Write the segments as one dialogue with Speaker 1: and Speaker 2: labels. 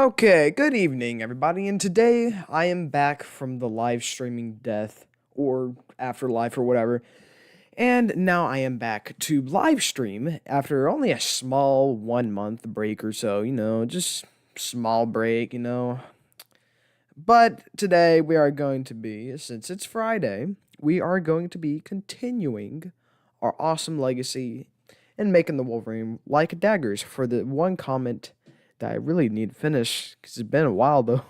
Speaker 1: Okay, good evening, everybody, and today I am back from the live streaming death or afterlife or whatever, and now I am back to live stream after only a small 1 month break or so, just small break. But today we are going to be, since it's Friday, we are going to be continuing our awesome legacy and making the Wolverine-like Daggers for the one comment that I really need to finish because it's been a while though.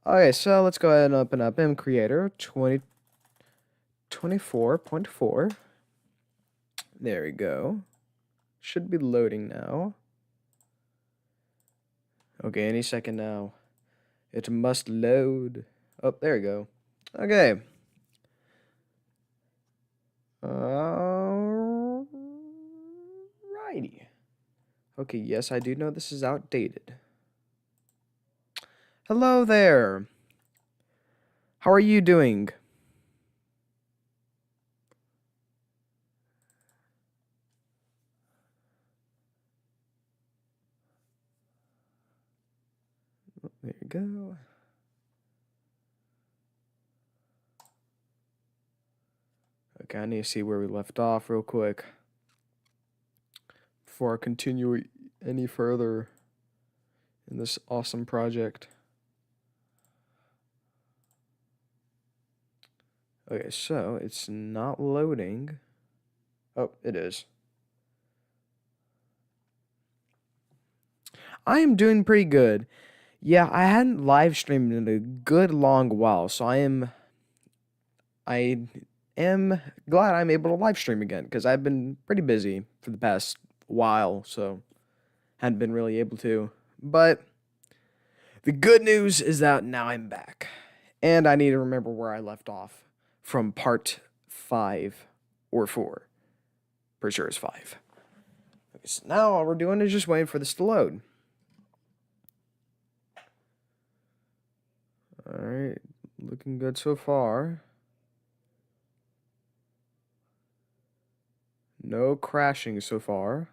Speaker 1: Okay, so let's go ahead and open up MCreator 2024.4. There we go. Should be loading now. Okay, any second now. It must load. Oh, there we go. Okay. Alrighty. Okay, yes, I do know this is outdated. Hello there. How are you doing? There you go. Okay, I need to see where we left off real quick before I continue any further in this awesome project. Okay, so it's not loading. Oh, it is. I am doing pretty good. Yeah, I hadn't live streamed in a good long while, so I am glad I'm able to live stream again because I've been pretty busy for the past while, so hadn't been really able to. But the good news is that now I'm back, and I need to remember where I left off from part 5 or 4. Pretty sure it's 5. Okay, so now all we're doing is just waiting for this to load. Alright, looking good so far. No crashing so far.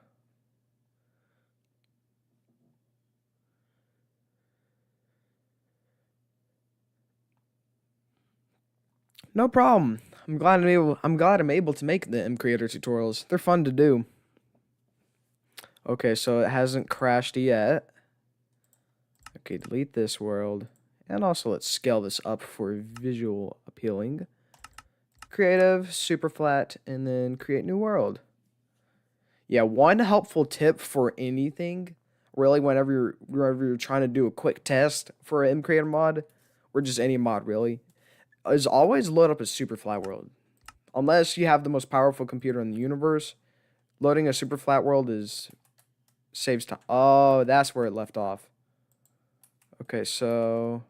Speaker 1: No problem. I'm glad I'm able to make the MCreator tutorials. They're fun to do. Okay, so it hasn't crashed yet. Okay, delete this world. And also let's scale this up for visual appealing. Creative, super flat, and then create new world. Yeah, one helpful tip for anything, really, whenever you're trying to do a quick test for an MCreator mod, or just any mod really, is always load up a super flat world. Unless you have the most powerful computer in the universe, loading a super flat world saves time. Oh, that's where it left off. Okay, so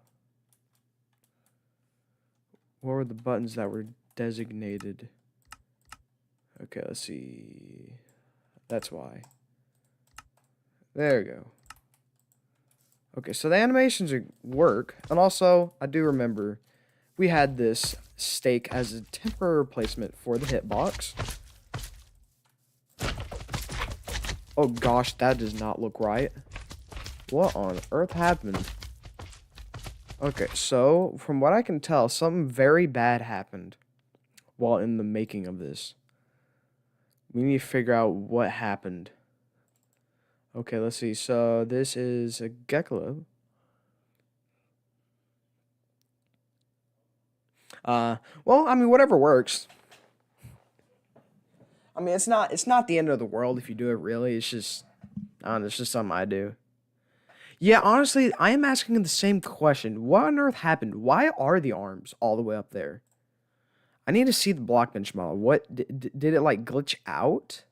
Speaker 1: what were the buttons that were designated? Okay, let's see. That's why. There we go. Okay, so the animations work. And also, I do remember we had this stake as a temporary replacement for the hitbox. Oh gosh, that does not look right. What on earth happened? Okay, so from what I can tell, something very bad happened while in the making of this. We need to figure out what happened. Okay, let's see. So this is a gecko. Well, I mean, whatever works. I mean, it's not the end of the world if you do it really. It's just, I don't know, it's just something I do. Yeah, honestly, I am asking the same question. What on earth happened? Why are the arms all the way up there? I need to see the block bench model. What did it like glitch out?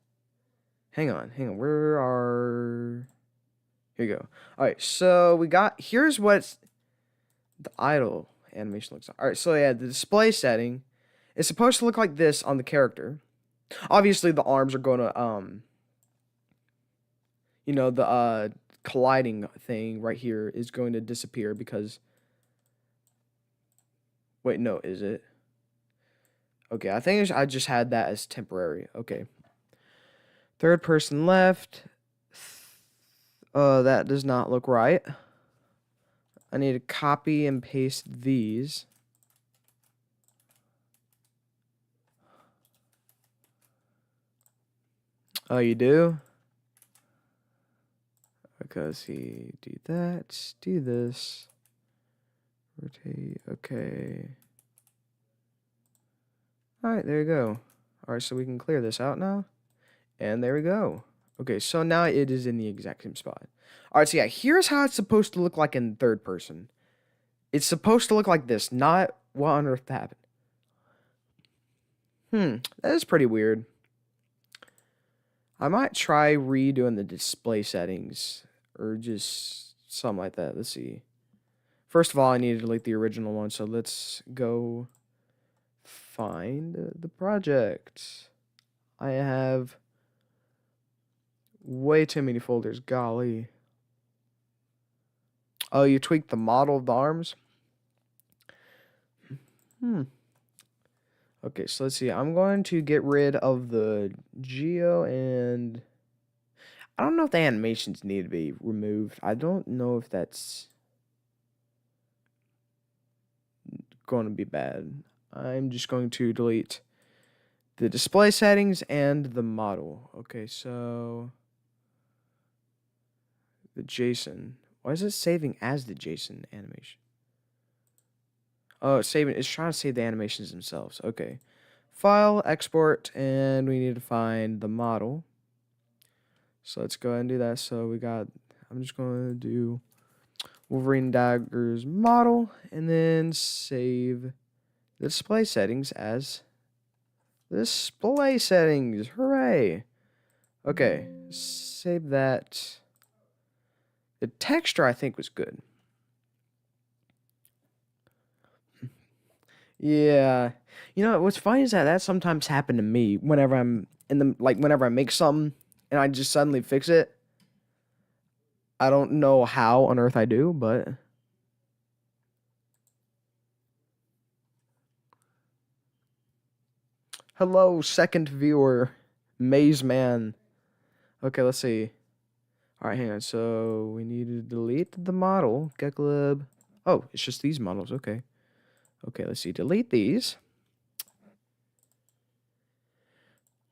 Speaker 1: Hang on. Where are? Here you go. All right, so here's what the idle animation looks like. All right, so yeah, the display setting is supposed to look like this on the character. Obviously, the arms are going to the colliding thing right here is going to disappear because. Wait, no, is it? Okay, I think I just had that as temporary. Okay. Third person left. That does not look right. I need to copy and paste these. Oh, you do? Okay, let's see. Do that. Do this. Rotate. Okay. Alright, there you go. Alright, so we can clear this out now. And there we go. Okay, so now it is in the exact same spot. Alright, so yeah, here's how it's supposed to look like in third person. It's supposed to look like this, not what on earth happened. That is pretty weird. I might try redoing the display settings, or just something like that. Let's see. First of all, I need to delete the original one, so let's go find the project. I have way too many folders, golly. Oh, you tweaked the model of the arms? Okay, so let's see. I'm going to get rid of the geo, and I don't know if the animations need to be removed. I don't know if that's going to be bad. I'm just going to delete the display settings and the model. Okay, so the JSON. Why is it saving as the JSON animation? Oh, it's trying to save the animations themselves. Okay. File, export, and we need to find the model. So let's go ahead and do that. So I'm just going to do Wolverine Daggers model, and then save the display settings as display settings. Hooray! Okay, save that. The texture, I think, was good. Yeah. You know, what's funny is that sometimes happened to me whenever I'm whenever I make something and I just suddenly fix it. I don't know how on earth I do, but hello, second viewer, Maze Man. Okay, let's see. All right, hang on. So we need to delete the model, Geklib. Oh, it's just these models. Okay. Okay, let's see. Delete these.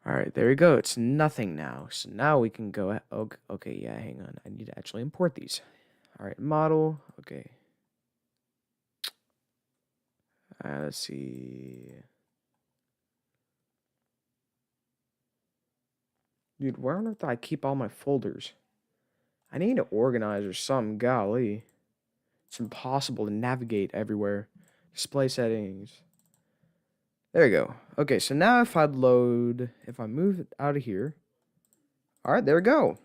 Speaker 1: All right, there we go. It's nothing now. So now we can go. Okay, yeah, hang on. I need to actually import these. All right, model. Okay. Let's see. Dude, where on earth do I keep all my folders? I need to organize or something. Golly. It's impossible to navigate everywhere. Display settings. There you go. Okay, so now if I move it out of here. All right, there we go.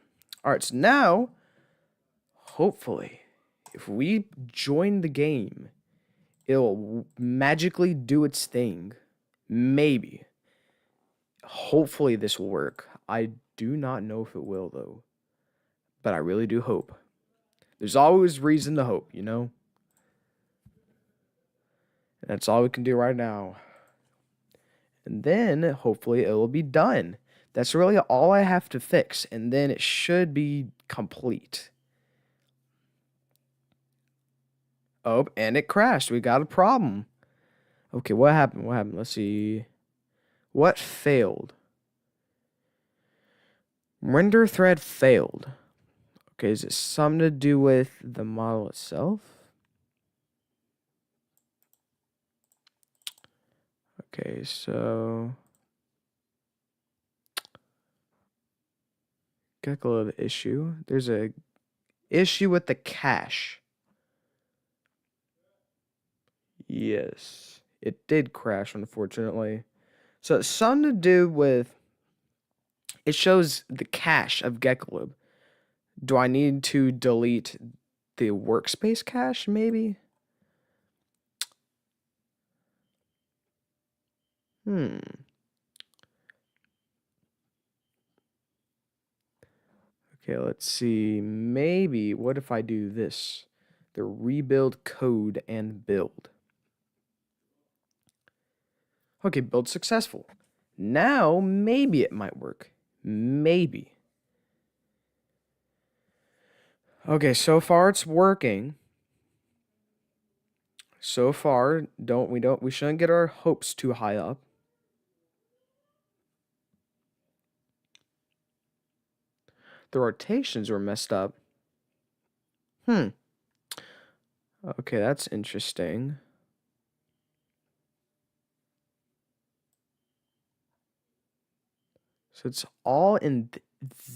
Speaker 1: All right, so now, hopefully, if we join the game, it'll magically do its thing. Maybe. Hopefully this will work. I do not know if it will, though. But I really do hope. There's always reason to hope, you know? And that's all we can do right now. And then, hopefully, it will be done. That's really all I have to fix. And then it should be complete. Oh, and it crashed. We got a problem. Okay, what happened? What happened? Let's see. What failed? Render thread failed. Okay, is it something to do with the model itself? Okay, so Gekko issue. There's a issue with the cache. Yes, it did crash, unfortunately. So it's something to do with. It shows the cache of Gekko. Do I need to delete the workspace cache, maybe? Okay, let's see. Maybe, what if I do this? The rebuild code and build. Okay, build successful. Now, maybe it might work. Maybe. Okay, so far it's working. So far, we shouldn't get our hopes too high up. The rotations were messed up. Okay, that's interesting. So it's all in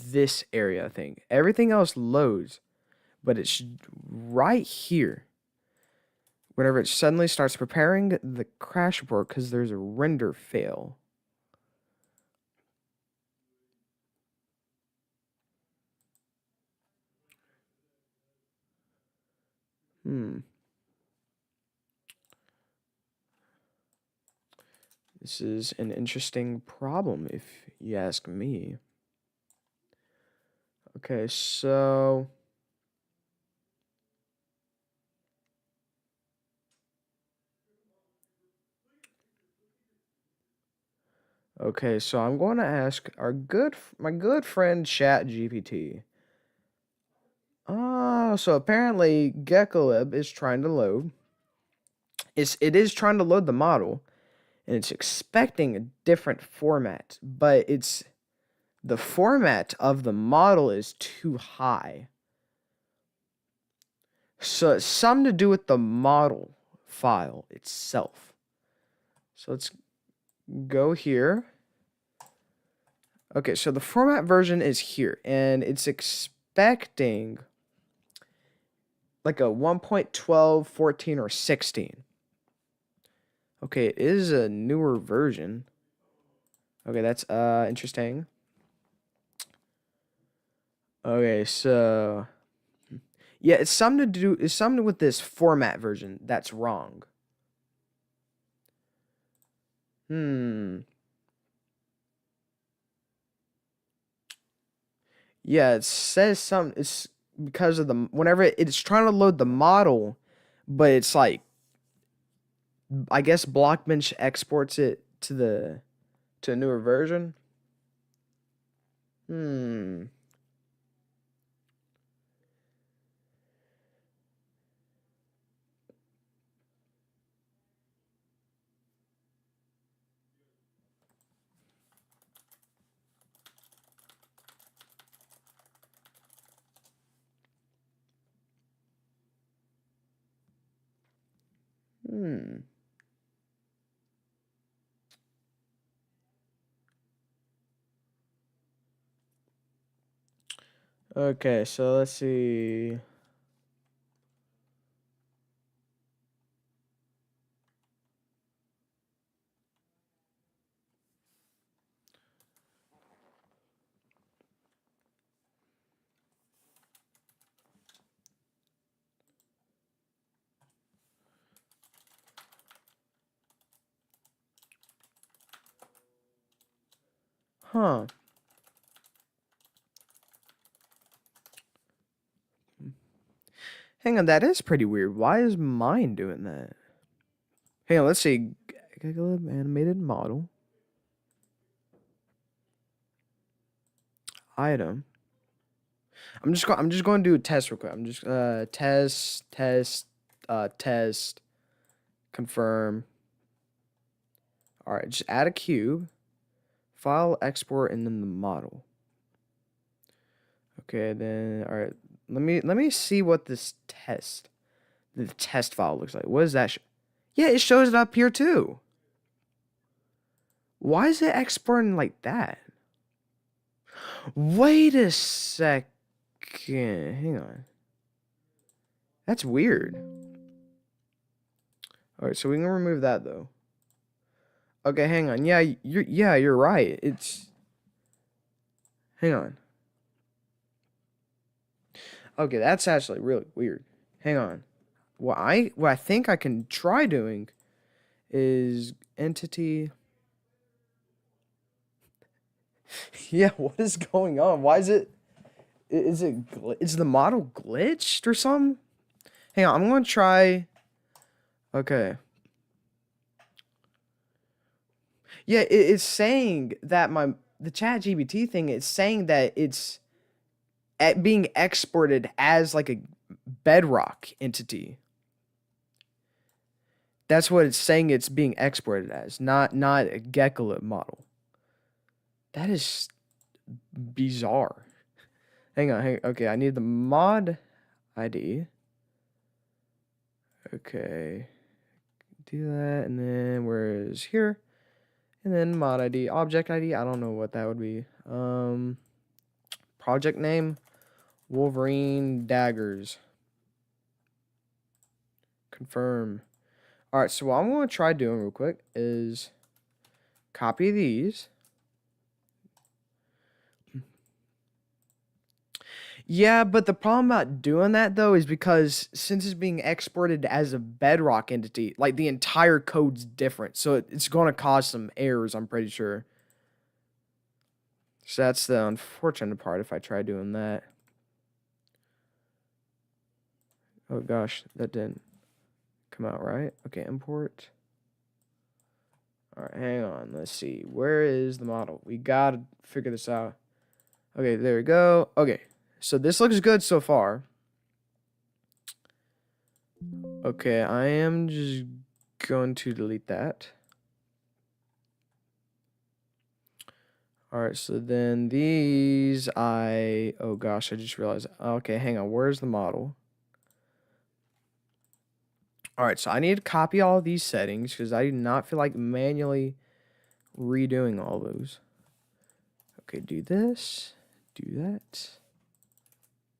Speaker 1: this area, I think. Everything else loads, but it's right here. Whenever it suddenly starts preparing the crash report because there's a render fail. This is an interesting problem, if you ask me. Okay, so... Okay, so I'm going to ask my good friend ChatGPT. So apparently Gekolib is trying to load. It is trying to load the model, and it's expecting a different format, but the format of the model is too high. So it's something to do with the model file itself. So let's go here. Okay, so the format version is here, and it's expecting like a 1.12, 14, or 16. Okay, it is a newer version. Okay, that's interesting. Okay, so yeah, it's something with this format version that's wrong. Yeah, it says it's because of whenever it's trying to load the model, but it's like, I guess Blockbench exports it to a newer version. Okay, so let's see. Huh. Hang on, that is pretty weird. Why is mine doing that? Hang on, let's see. Animated model. Item. I'm just going to do a test real quick. I'm just test confirm. All right, just add a cube, file export, and then the model. Okay, then all right. Let me see what the test file looks like. What is that? Yeah, it shows it up here too. Why is it exporting like that? Wait a second. Hang on. That's weird. All right, so we can remove that though. Okay, hang on. Yeah, you're right. Hang on. Okay, that's actually really weird. Hang on. What I think I can try doing is entity. Yeah, what is going on? Why is it? Is the model glitched or something? Hang on, I'm gonna try. Okay. Yeah, it's saying that the ChatGPT thing is saying that it's being exported as like a Bedrock entity. That's what it's saying it's being exported as, not a Gecko model. That is bizarre. Hang on. Okay, I need the mod ID. Okay. Do that, and then where is here? And then mod ID, object ID. I don't know what that would be. Project name, Wolverine Daggers. Confirm. All right, so what I'm going to try doing real quick is copy these. Yeah, but the problem about doing that, though, is because since it's being exported as a Bedrock entity, like the entire code's different. So it's going to cause some errors, I'm pretty sure. So that's the unfortunate part if I try doing that. Oh, gosh, that didn't come out right. Okay, import. All right, hang on. Let's see. Where is the model? We got to figure this out. Okay, there we go. Okay, so this looks good so far. Okay, I am just going to delete that. Alright, so then these oh gosh, I just realized. Okay, hang on, where's the model? Alright, so I need to copy all these settings because I do not feel like manually redoing all those. Okay, do this, do that,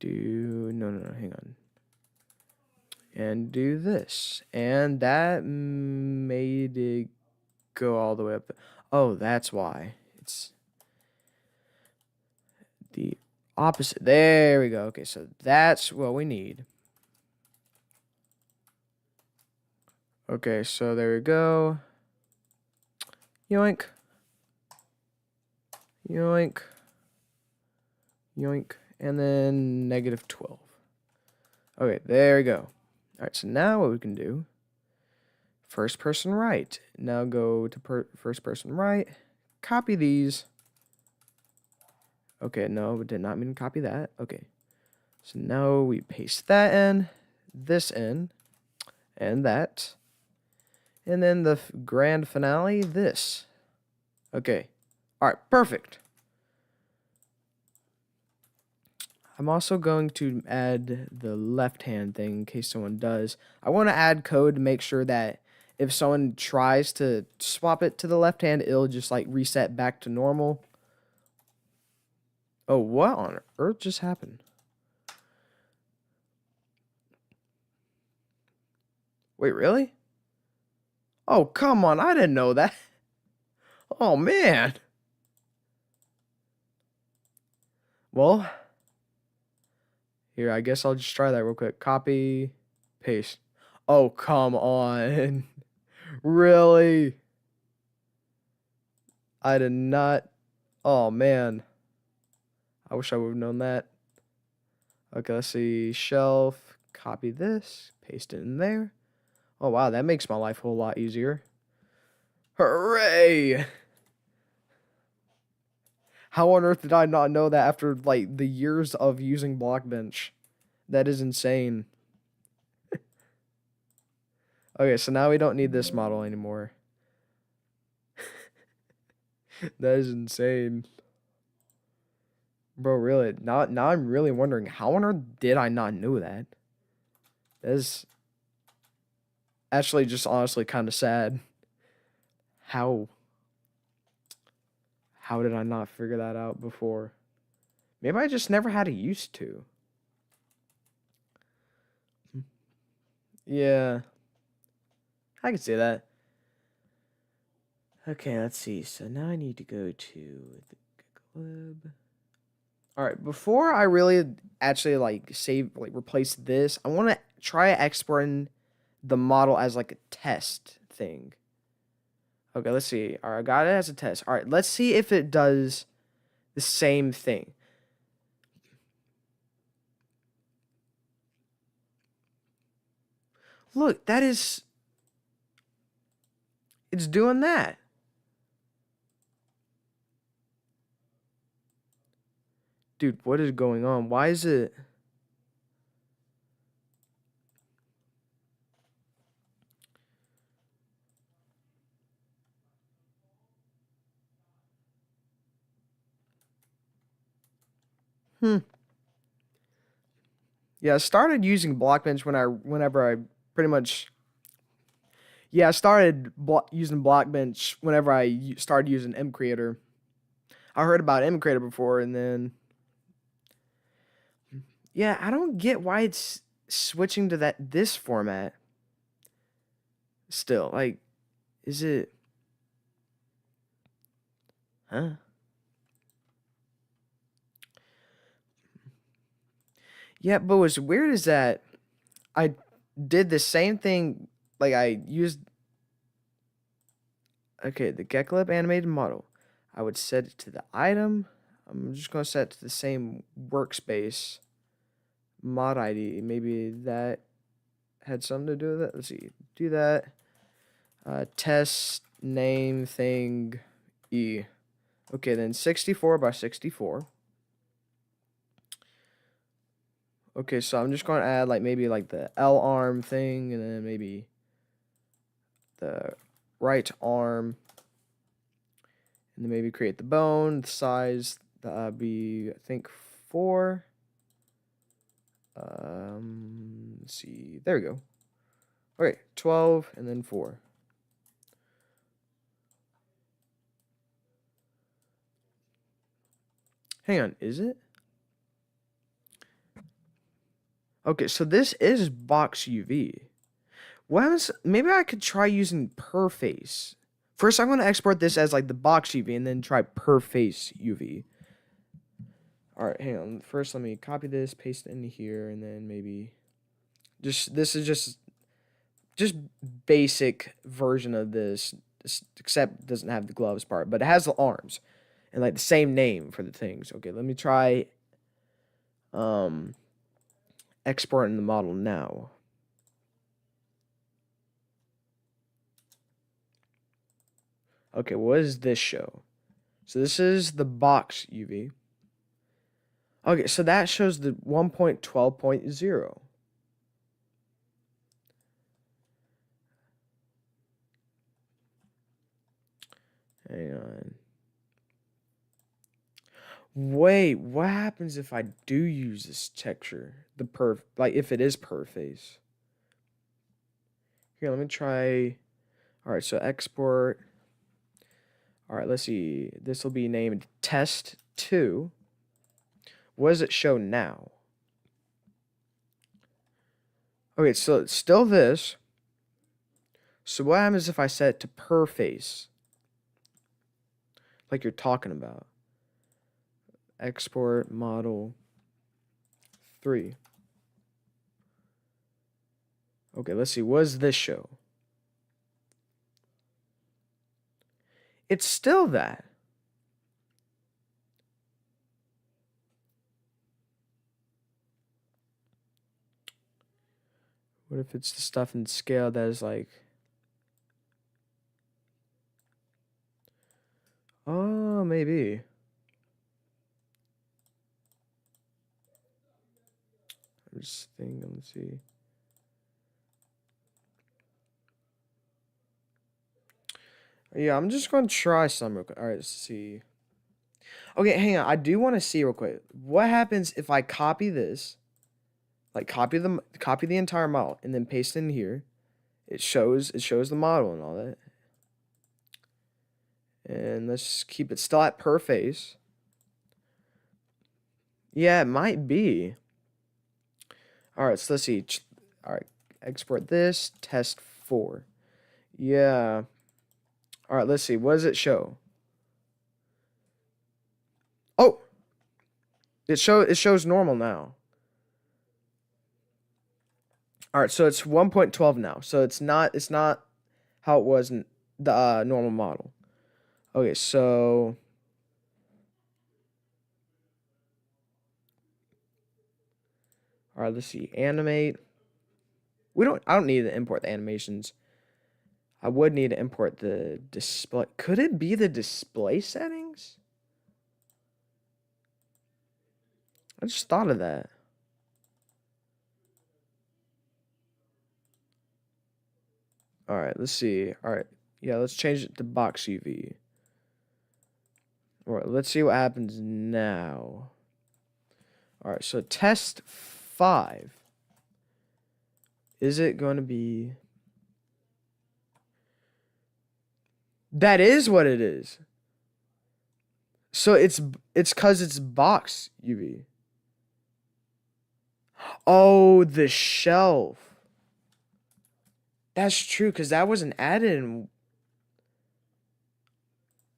Speaker 1: no, hang on. And do this. And that made it go all the way up. Oh, that's why. It's the opposite. There we go. Okay, so that's what we need. Okay, so there we go. Yoink. Yoink. Yoink. And then -12. Okay, there we go. Alright, so now what we can do, first person right. Now go to first person right. Copy these. Okay, no, we did not mean to copy that. Okay. So now we paste that in, this in, and that. And then the grand finale, this. Okay. Alright, perfect. I'm also going to add the left-hand thing in case someone does. I want to add code to make sure that if someone tries to swap it to the left hand, it'll just like reset back to normal. Oh, what on earth just happened? Wait, really? Oh, come on. I didn't know that. Oh, man. Well, here, I guess I'll just try that real quick. Copy, paste. Oh, come on. Really? I did not. Oh, man. I wish I would have known that. Okay, let's see. Shelf. Copy this. Paste it in there. Oh, wow. That makes my life a whole lot easier. Hooray! How on earth did I not know that after, like, the years of using Blockbench? That is insane. Okay, so now we don't need this model anymore. That is insane. Bro, really, now I'm really wondering, how on earth did I not know that? That is actually just honestly kind of sad. How did I not figure that out before? Maybe I just never had it used to. Yeah, I can see that. Okay, let's see. So now I need to go to the club. All right, before I really actually like replace this, I want to try exporting the model as like a test thing. Okay, let's see. All right, I got it as a test. All right, let's see if it does the same thing. Look, it's doing that. Dude, what is going on? Why is it? Yeah, I started using Blockbench whenever I pretty much. Yeah, I started using Blockbench whenever I started using MCreator. I heard about MCreator before, and then yeah, I don't get why it's switching to this format. Still, like, is it? Huh? Yeah, but what's weird is that I did the same thing. Like I used the Geklip animated model. I would set it to the item. I'm just gonna set it to the same workspace mod ID. Maybe that had something to do with it. Let's see. Do that. Test name thing E. Okay, then 64 by 64. Okay, so I'm just gonna add like maybe like the L arm thing, and then maybe the right arm, and then maybe create the bone, the size be I think 4. Let's see, there we go. Okay, 12 and then 4. Hang on, is it? Okay, so this is box UV. What happens? Maybe I could try using per face. First, I'm going to export this as like the box UV and then try per face UV. All right, hang on. First, let me copy this, paste it in here, and then maybe this is just basic version of this, except it doesn't have the gloves part, but it has the arms and like the same name for the things. Okay, let me try exporting the model now. Okay, what does this show? So this is the box UV. Okay, so that shows the 1.12.0. Hang on. Wait, what happens if I do use this texture? Like if it is per face. Here, let me try. All right, so export. All right, let's see. This will be named test 2. What does it show now? Okay, so it's still this. So what happens if I set it to per face? Like you're talking about. Export model 3. Okay, let's see. What does this show? It's still that. What if it's the stuff in scale that is like... Oh, maybe. I'm just thinking, let's see. Yeah, I'm just going to try some real quick. All right, let's see. Okay, hang on. I do want to see real quick. What happens if I copy this? Like copy the entire model and then paste it in here. It shows the model and all that. And let's keep it still at per face. Yeah, it might be. All right, so let's see. All right, export this, test 4. Yeah. All right, let's see. What does it show? Oh, it shows normal now. All right, so it's 1.12 now. So it's not how it was in the normal model. Okay, so all right, let's see. Animate. I don't need to import the animations. I would need to import the display. Could it be the display settings? I just thought of that. All right, let's see. All right. Yeah, let's change it to box UV. All right, let's see what happens now. All right, so test 5. Is it going to be... That is what it is. So it's because it's box UV. Oh, the shelf. That's true, because that wasn't added in...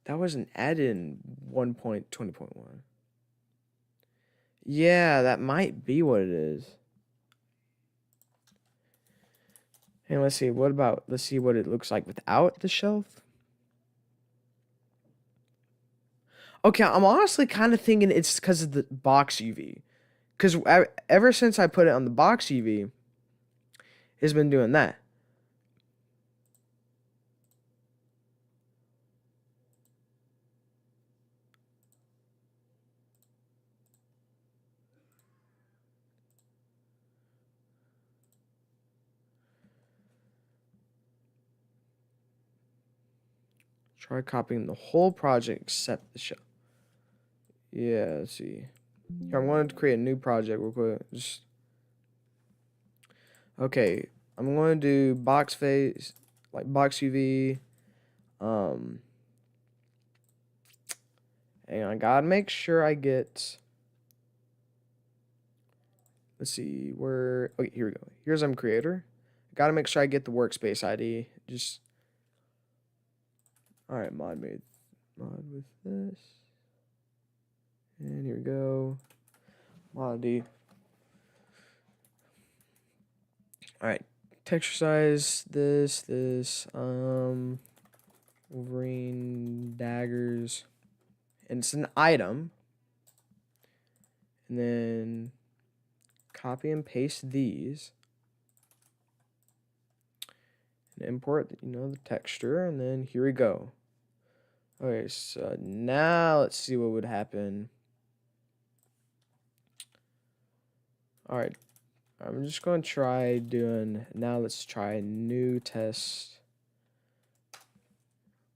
Speaker 1: That wasn't added in 1.20.1. Yeah, that might be what it is. And let's see, let's see what it looks like without the shelf. Okay, I'm honestly kind of thinking it's because of the box UV. Because ever since I put it on the box UV, it's been doing that. Try copying the whole project except the shell. Yeah, let's see. Here, I'm going to create a new project real quick. Okay, I'm going to do box face, like box UV. And I gotta make sure I get... Let's see, okay, here we go. Here's MCreator. Gotta make sure I get the workspace ID. Alright, mod with this. And here we go. Mod D. Alright, texture size, this, Wolverine Daggers. And it's an item. And then copy and paste these. And import, the texture. And then here we go. Okay, so now let's see what would happen. Alright, I'm just going to try doing... Now let's try a new test.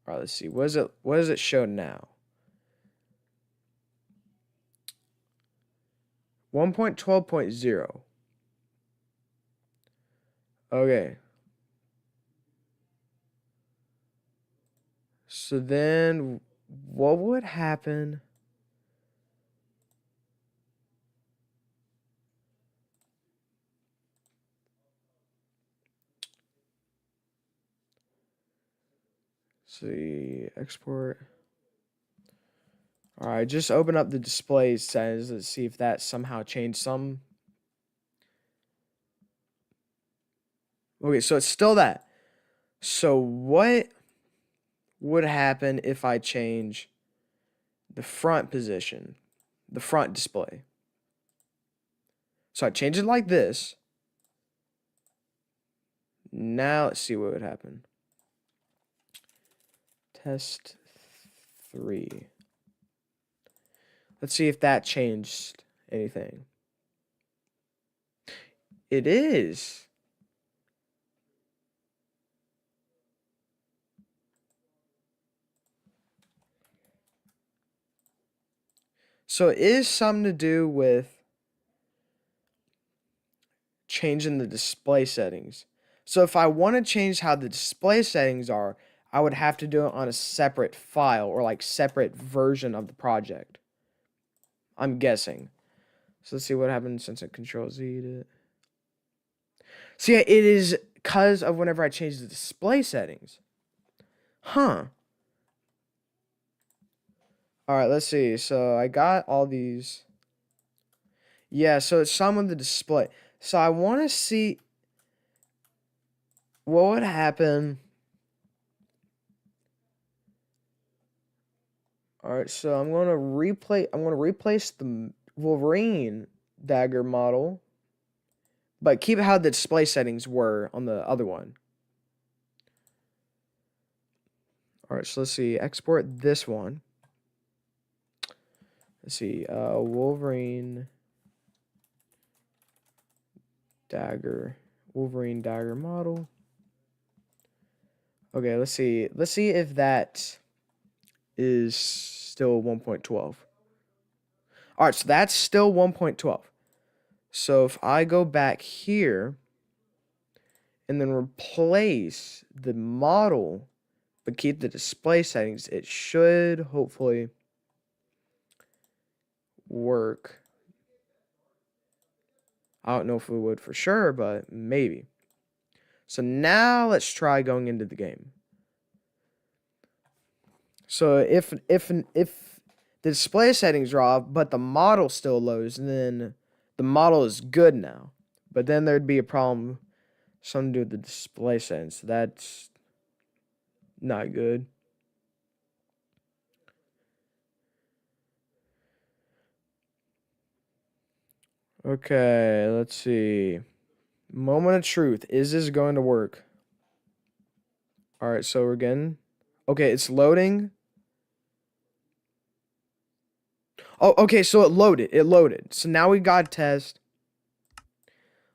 Speaker 1: Alright, let's see. What does it show now? 1.12.0. Okay. So then what would happen? See, export. All right, just open up the display settings. Let's see if that somehow changed some. Okay, so it's still that. So what would happen if I change the front position, the front display? So I change it like this. Now let's see what would happen. Test 3. Let's see if that changed anything. It is. So it is something to do with changing the display settings. So if I want to change how the display settings are, I would have to do it on a separate file or like separate version of the project. I'm guessing. So let's see what happens since I Control-Z'd it. So yeah, it is because of whenever I change the display settings. Huh. Alright, let's see. So I got all these. Yeah, so it's some of the display. So I want to see what would happen. Alright, so I'm going to replace the Wolverine dagger model, but keep how the display settings were on the other one. Alright, so let's see. Export this one. Let's see. Wolverine dagger model. Okay, let's see. Let's see if that is still 1.12. Alright, so that's still 1.12. So if I go back here and then replace the model but keep the display settings, it should hopefully work. I don't know if it would for sure, but maybe. So now let's try going into the game. So if the display settings are off, but the model still loads, then the model is good now. But then there'd be a problem, something to do with the display settings. So that's not good. Okay, let's see. Moment of truth. Is this going to work? All right, so we're getting... Okay, it's loading. Oh, okay, so it loaded. It loaded. So now we got test.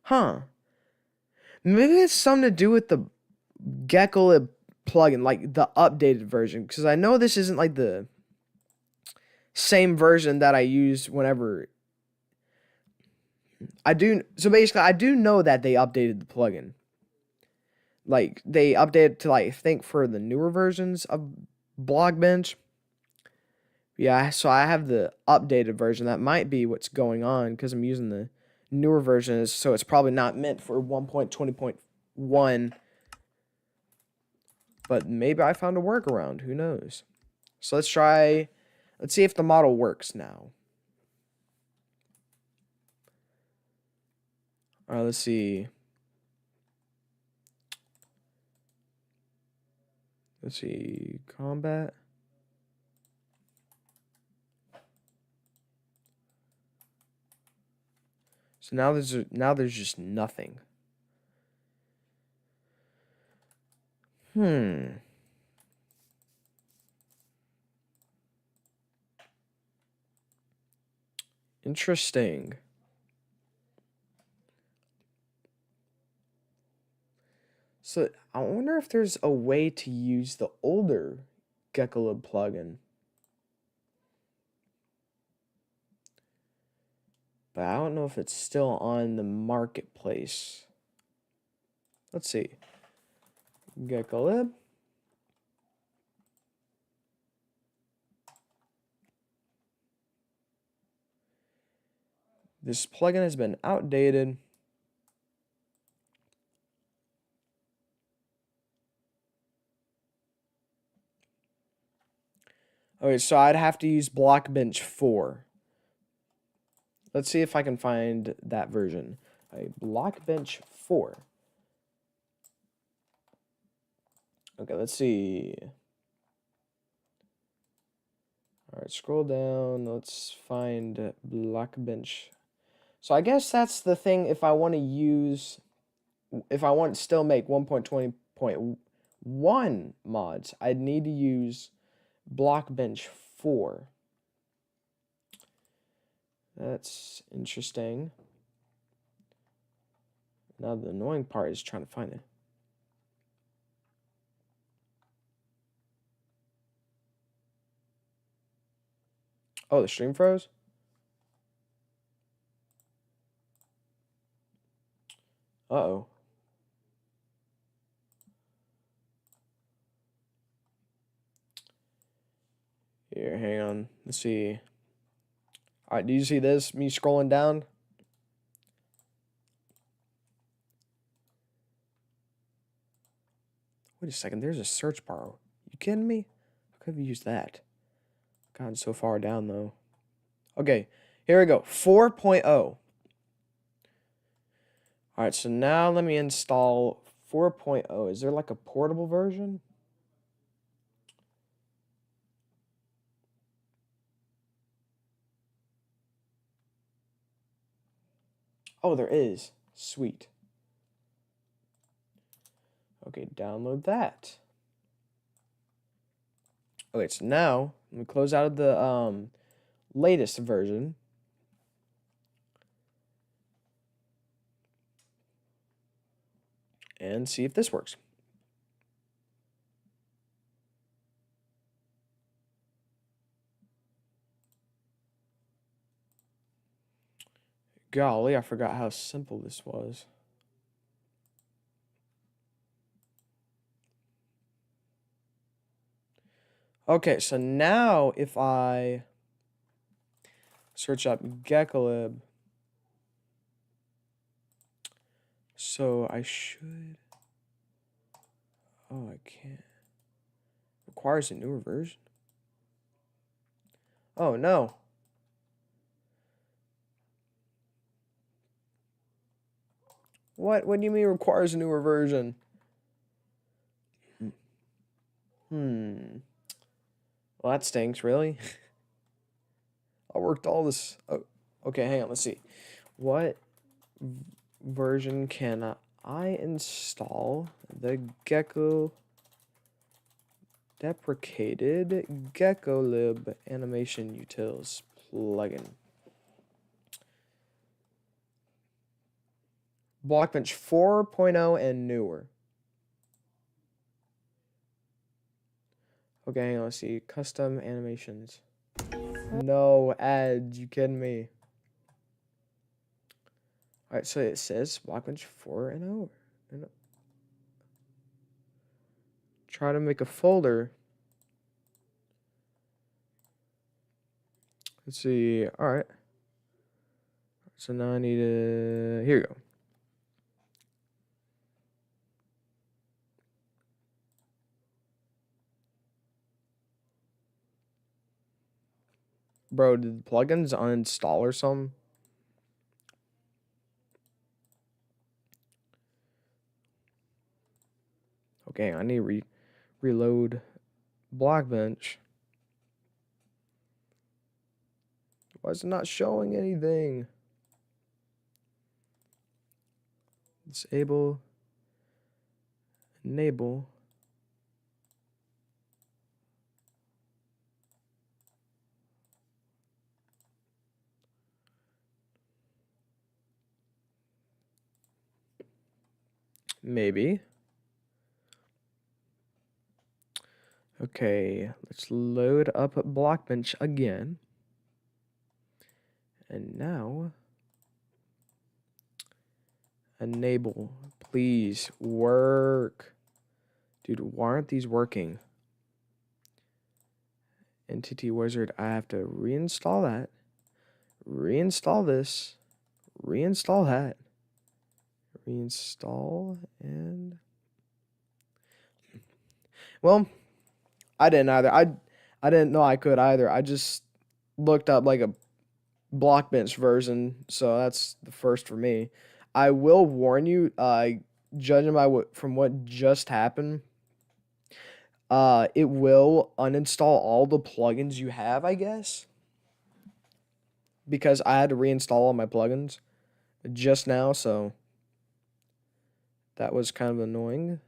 Speaker 1: Huh. Maybe it's something to do with the Gecko plugin, like the updated version. Because I know this isn't like the same version that I use whenever... So basically, I do know that they updated the plugin. Like, they updated to, like, I think for the newer versions of Blockbench. Yeah, so I have the updated version. That might be what's going on because I'm using the newer version, so it's probably not meant for 1.20.1. But maybe I found a workaround. Who knows? So let's try. Let's see if the model works now. All right, let's see. Let's see. Combat. So now there's just nothing. Interesting. So I wonder if there's a way to use the older Gecko plugin. But I don't know if it's still on the marketplace. Let's see. Gecko. This plugin has been outdated. Okay, so I'd have to use Blockbench 4. Let's see if I can find that version. Blockbench 4. Okay, let's see. All right, scroll down. Let's find Blockbench. So I guess that's the thing. If I want to still make 1.20.1 mods, I'd need to use Blockbench 4. That's interesting. Now the annoying part is trying to find it. Oh, the stream froze? Uh-oh. Here, hang on. Let's see. All right, do you see this? Me scrolling down? Wait a second. There's a search bar. You kidding me? I could have used that. God, so far down, though. Okay, here we go. 4.0. All right, so now let me install 4.0. Is there like a portable version? Oh, there is. Sweet. Okay, download that. Okay, so now let me close out of the latest version. And see if this works. Golly, I forgot how simple this was. Okay, so now if I search up Geckolib, so I should. Oh, I can't. Requires a newer version. Oh no. What? What do you mean requires a newer version? Hmm. Well, that stinks, really. I worked all this. Oh, okay, hang on. Let's see. What version can I install the Gecko deprecated Geckolib animation utils plugin? Blockbench 4.0 and newer. Okay, hang on. Let's see. Custom animations. No ads. You kidding me? Alright, so it says Blockbench 4 and over. Try to make a folder. Let's see. Alright. So now I need to. Here we go. Bro, did the plugins uninstall or something? Okay, I need to reload Blockbench. Why is it not showing anything? Disable. Enable. Maybe. Okay, let's load up Blockbench again. And now, enable. Please work. Dude, why aren't these working? Entity Wizard, I have to reinstall that. Reinstall this. Reinstall that. Reinstall and... Well, I didn't either. I didn't know I could either. I just looked up like a Blockbench version, so that's the first for me. I will warn you, judging by from what just happened, it will uninstall all the plugins you have, I guess, because I had to reinstall all my plugins just now, so that was kind of annoying.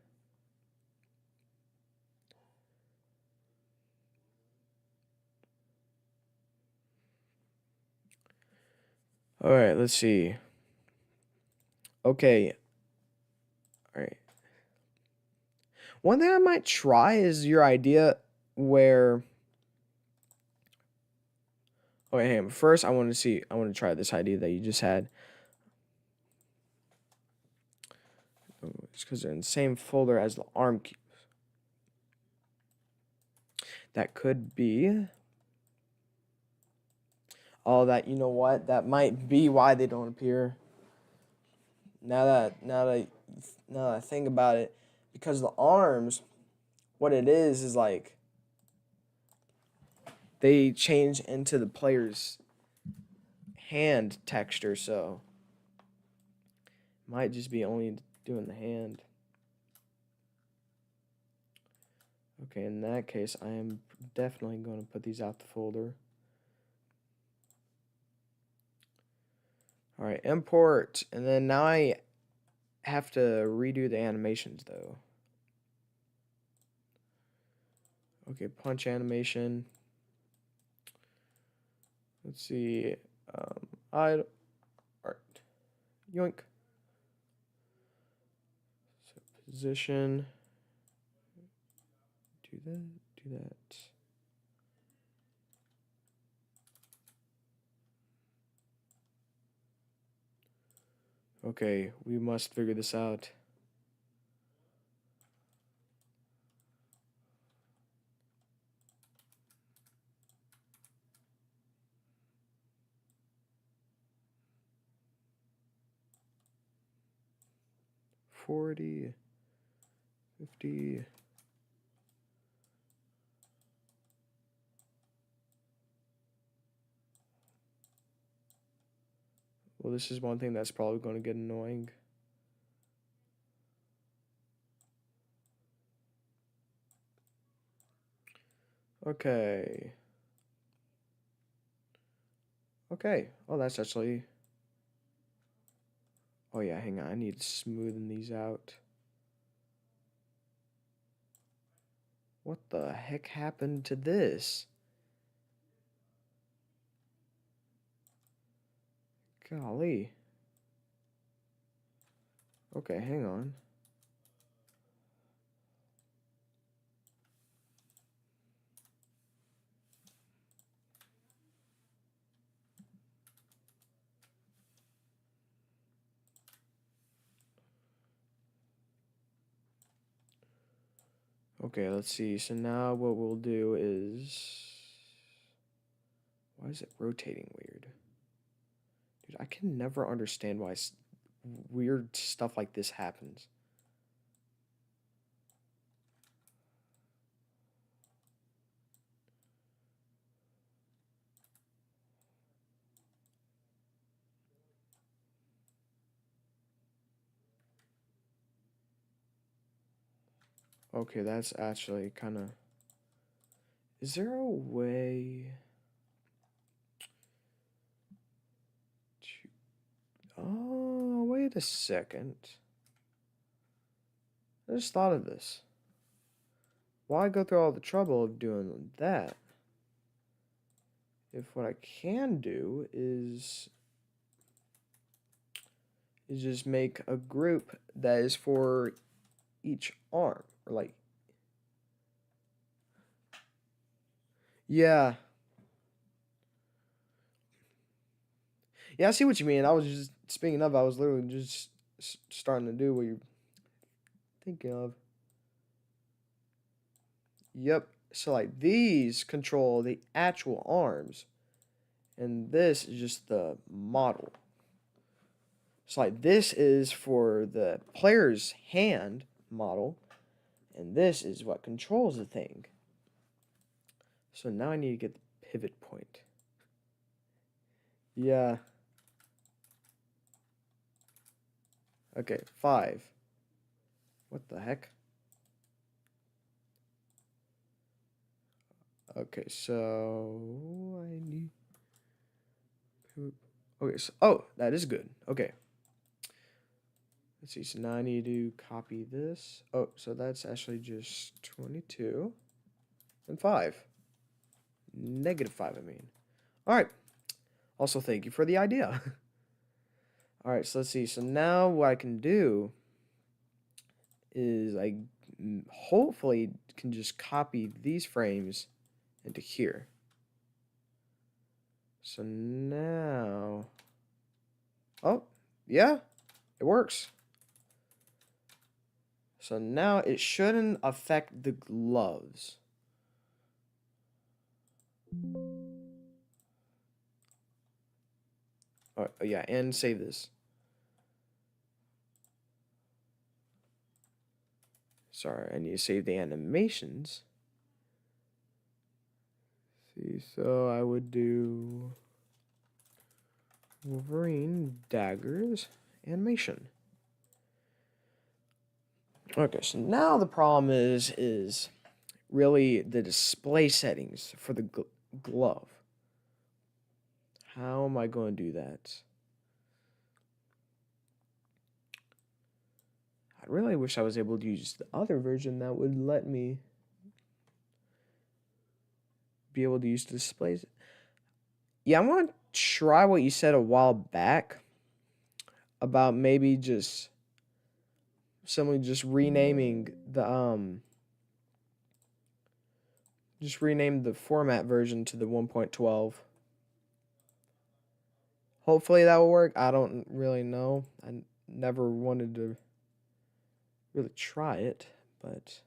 Speaker 1: All right, let's see. Okay. All right. One thing I might try is your idea where... Okay, hang on. First, I want to try this idea that you just had. It's because they're in the same folder as the arm cubes. That could be... Oh, that, you know what? That might be why they don't appear. Now that I think about it, because the arms, what it is like they change into the player's hand texture, so might just be only doing the hand. Okay, in that case, I am definitely going to put these out the folder. All right, import, and then now I have to redo the animations though. Okay, punch animation. Let's see. Art. Yoink. So position. Do that. Do that. Okay, we must figure this out. $40, $50. Well, this is one thing that's probably going to get annoying. Okay. Okay. Oh, that's actually... Oh, yeah, hang on. I need to smoothen these out. What the heck happened to this? Golly. Okay, hang on. Okay, let's see. So now what we'll do is... Why is it rotating weird? Dude, I can never understand why weird stuff like this happens. Okay, that's actually kind of... Is there a way... Oh, wait a second. I just thought of this. Why go through all the trouble of doing that? If what I can do is just make a group that is for each arm. Or like... Yeah. Yeah, I see what you mean. I was just... Speaking of, I was literally just starting to do what you're thinking of. Yep. So like these control the actual arms. And this is just the model. So like this is for the player's hand model. And this is what controls the thing. So now I need to get the pivot point. Yeah. Okay, 5. What the heck? Okay, so I need... Okay, so... Oh, that is good. Okay. Let's see, so now I need to copy this. Oh, so that's actually just 22 and 5. -5, I mean. All right. Also, thank you for the idea. All right, so let's see. So now what I can do is I hopefully can just copy these frames into here. So now... Oh, yeah, it works. So now it shouldn't affect the gloves. Oh, yeah, and save this. Sorry, I need to save the animations. See, so I would do Wolverine Daggers animation. Okay, so now the problem is really the display settings for the glove. How am I going to do that? I really wish I was able to use the other version that would let me be able to use the displays. Yeah, I want to try what you said a while back about maybe just simply just renaming the just rename the format version to the 1.12. Hopefully that will work. I don't really know. never wanted to really try it, but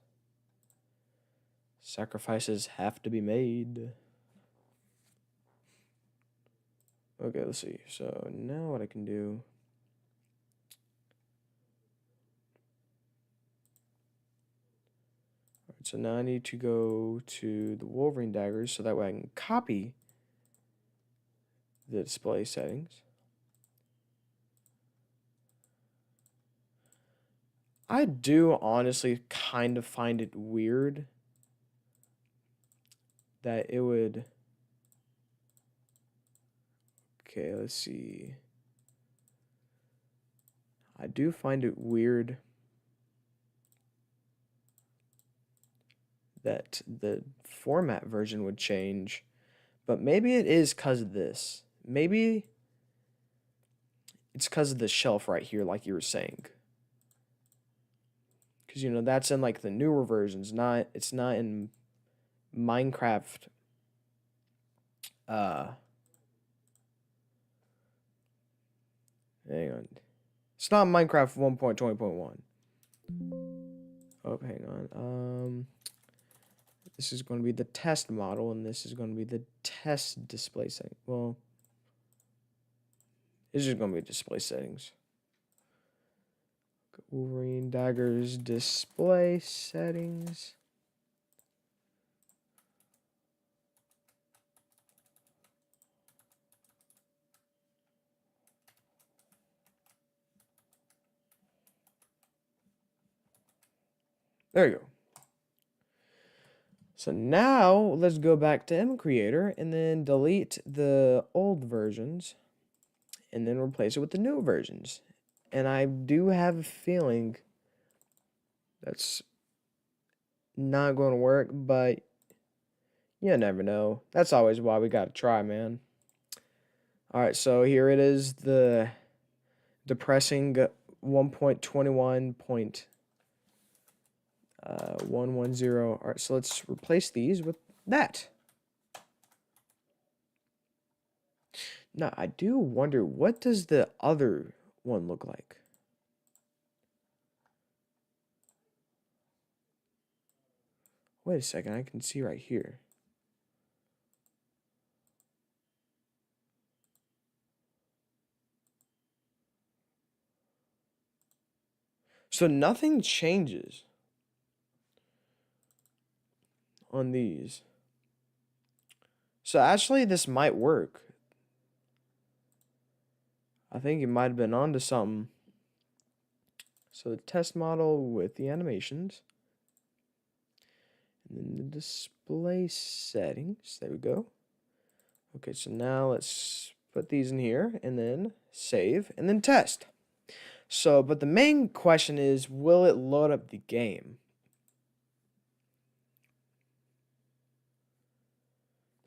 Speaker 1: sacrifices have to be made. Okay, let's see. So now what I can do. Alright, so now I need to go to the Wolverine Daggers so that way I can copy the display settings. I do honestly kind of find it weird that it would. Okay, let's see. I do find it weird that the format version would change, but maybe it is because of this. Maybe it's because of the shelf right here, like you were saying. Because, you know, that's in, like, the newer versions. It's not in Minecraft. Hang on. It's not Minecraft 1.20.1. Oh, hang on. This is going to be the test model, and this is going to be the test display setting. Well, it's just going to be display settings. Wolverine Daggers display settings. There you go. So now let's go back to MCreator and then delete the old versions and then replace it with the new versions. And I do have a feeling that's not going to work, but you never know. That's always why we got to try, man. All right, so here it is, the depressing 1.21.110. All right, so let's replace these with that. Now, I do wonder, what does the other one look like? Wait a second, I can see right here. So nothing changes on these. So actually, this might work. I think you might have been onto something. So the test model with the animations. And then the display settings. There we go. Okay, so now let's put these in here and then save and then test. So, but the main question is, will it load up the game?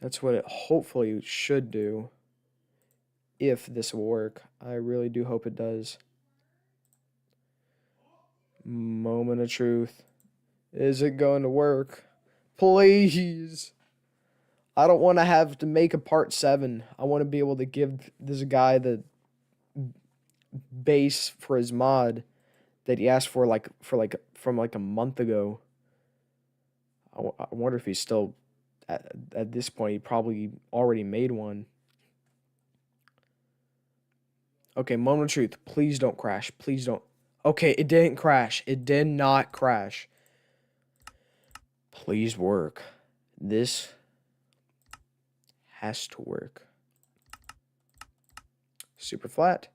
Speaker 1: That's what it hopefully should do. If this will work. I really do hope it does. Moment of truth. Is it going to work? Please. I don't want to have to make a part 7. I want to be able to give this guy the base for his mod that he asked for from a month ago. I wonder if he's still at this point. He probably already made one. Okay, moment of truth. Please don't crash. Please don't. Okay, it didn't crash. It did not crash. Please work. This has to work. Super flat.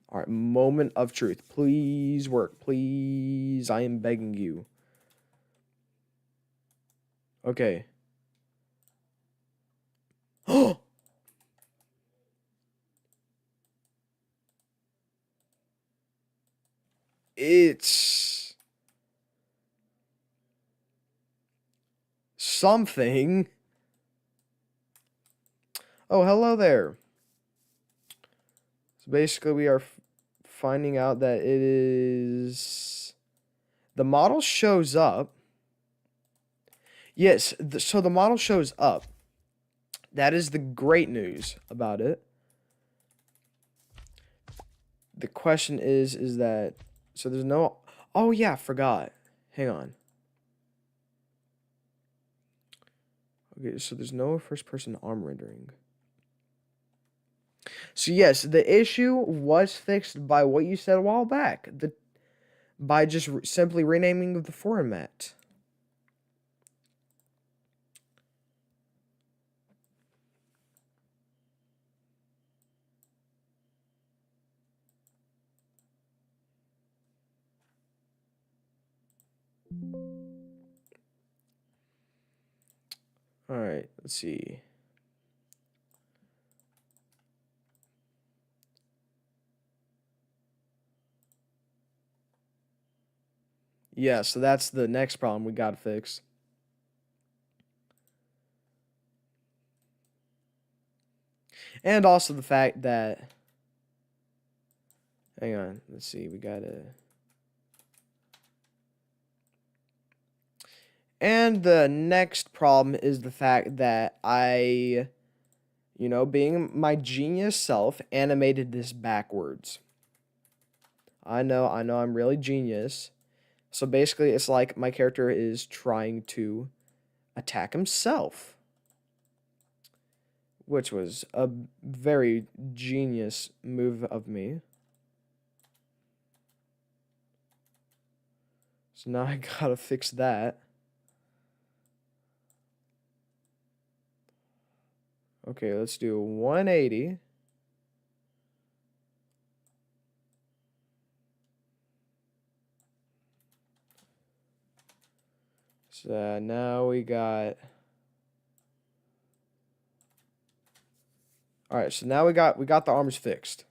Speaker 1: All right, moment of truth. Please work. Please, I am begging you. Okay. Oh! It's something. Oh, hello there. So basically, we are finding out that it is... The model shows up. Yes, so the model shows up. That is the great news about it. the question is that, so there's no, oh yeah, forgot. Hang on. Okay, so there's no first person arm rendering. So yes, the issue was fixed by what you said a while back. By just simply renaming the format. All right, let's see. Yeah, so that's the next problem we got to fix. And also the fact that, hang on, let's see, we gotta. And the next problem is the fact that I, being my genius self, animated this backwards. I know, I'm really genius. So basically, it's like my character is trying to attack himself, which was a very genius move of me. So now I gotta fix that. Okay, let's do 180. So now we got. All right, so now we got the arms fixed.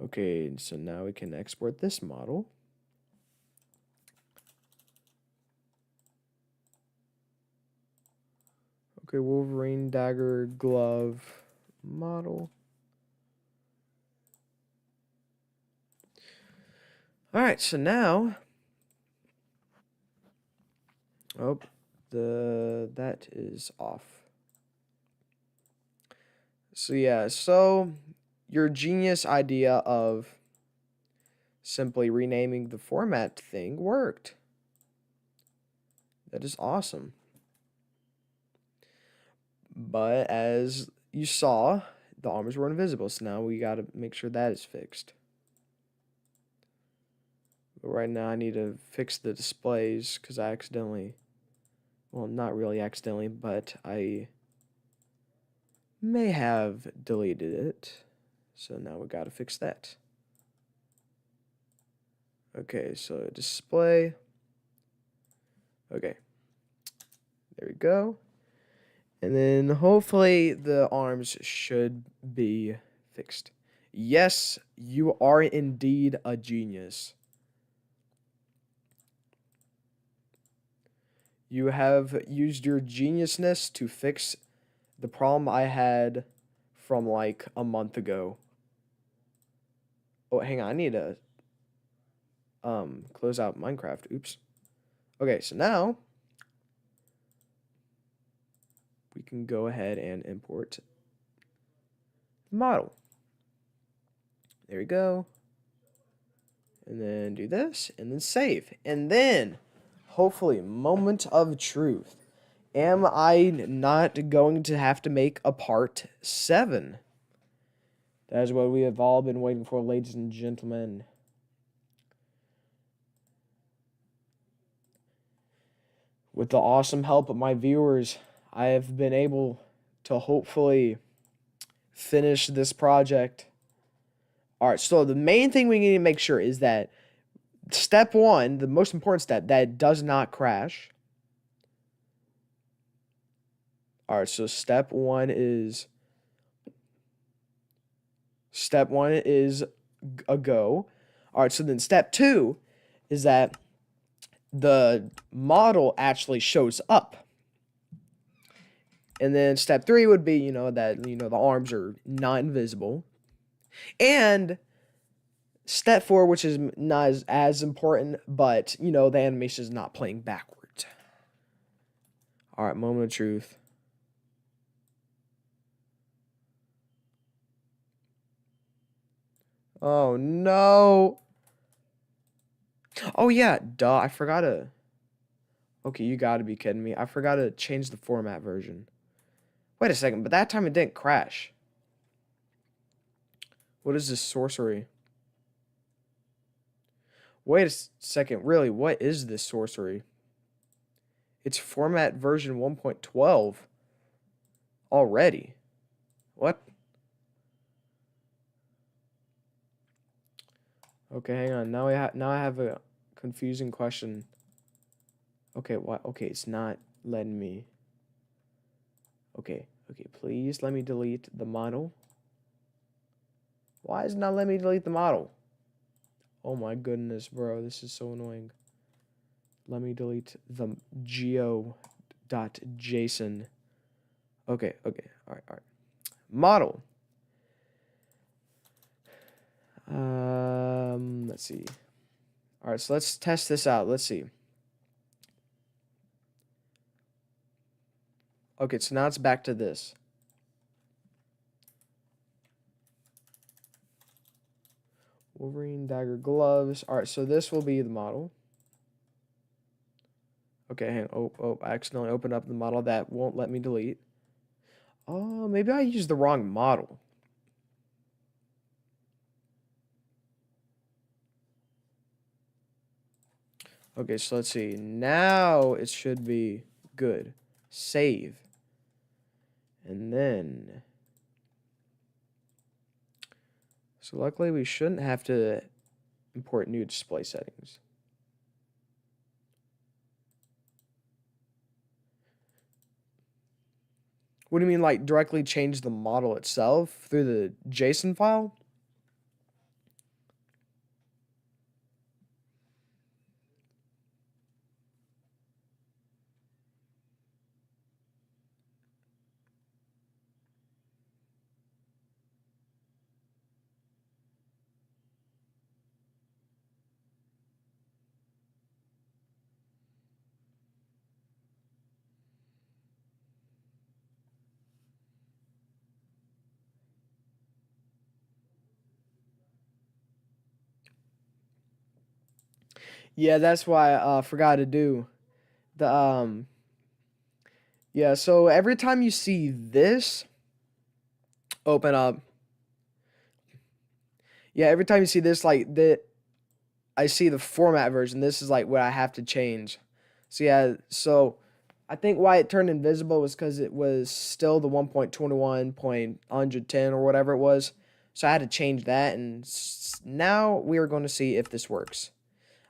Speaker 1: Okay, so now we can export this model. Okay, Wolverine dagger glove model. All right, so now, oh, that is off. So yeah, so your genius idea of simply renaming the format thing worked. That is awesome. But as you saw, the arms were invisible, so now we got to make sure that is fixed. But right now I need to fix the displays because I accidentally, well, not really accidentally, but I may have deleted it. So now we got to fix that. Okay, so display. Okay, there we go. And then hopefully the arms should be fixed. Yes, you are indeed a genius. You have used your geniusness to fix the problem I had from like a month ago. Oh, hang on, I need to close out Minecraft. Oops. Okay, so now we can go ahead and import the model. There we go. And then do this, and then save. And then, hopefully, moment of truth. Am I not going to have to make a part 7? That is what we have all been waiting for, ladies and gentlemen. With the awesome help of my viewers, I have been able to hopefully finish this project. All right, so the main thing we need to make sure is that step 1, the most important step, that it does not crash. All right, so step 1 is a go. All right, so then step 2 is that the model actually shows up. And then step 3 would be, that, the arms are not invisible. And step 4, which is not as important, but, the animation is not playing backwards. All right, moment of truth. Oh no. Oh yeah, duh. I forgot to. Okay, you gotta be kidding me. I forgot to change the format version. Wait a second, but that time it didn't crash. What is this sorcery? Wait a second, really, what is this sorcery? It's format version 1.12 already. What? Okay, hang on. Now I have a confusing question. Okay, why? Okay, it's not letting me. Okay, please let me delete the model. Why is it not letting me delete the model? Oh my goodness, bro, this is so annoying. Let me delete the geo.json. Okay, all right. Model. Let's see. All right, so let's test this out. Let's see. Okay, so now it's back to this. Wolverine dagger gloves. All right, so this will be the model. Okay, hang on. Oh, I accidentally opened up the model that won't let me delete. Oh, maybe I used the wrong model. Okay, so let's see. Now it should be good. Save. And then... So luckily we shouldn't have to import new display settings. What do you mean, like, directly change the model itself through the JSON file? Yeah, that's why I forgot to do the yeah, so every time you see this open up, yeah, every time you see this, like, I see the format version. This is like what I have to change. So yeah, so I think why it turned invisible was because it was still the 1.21.110 or whatever it was. So I had to change that, and now we are going to see if this works.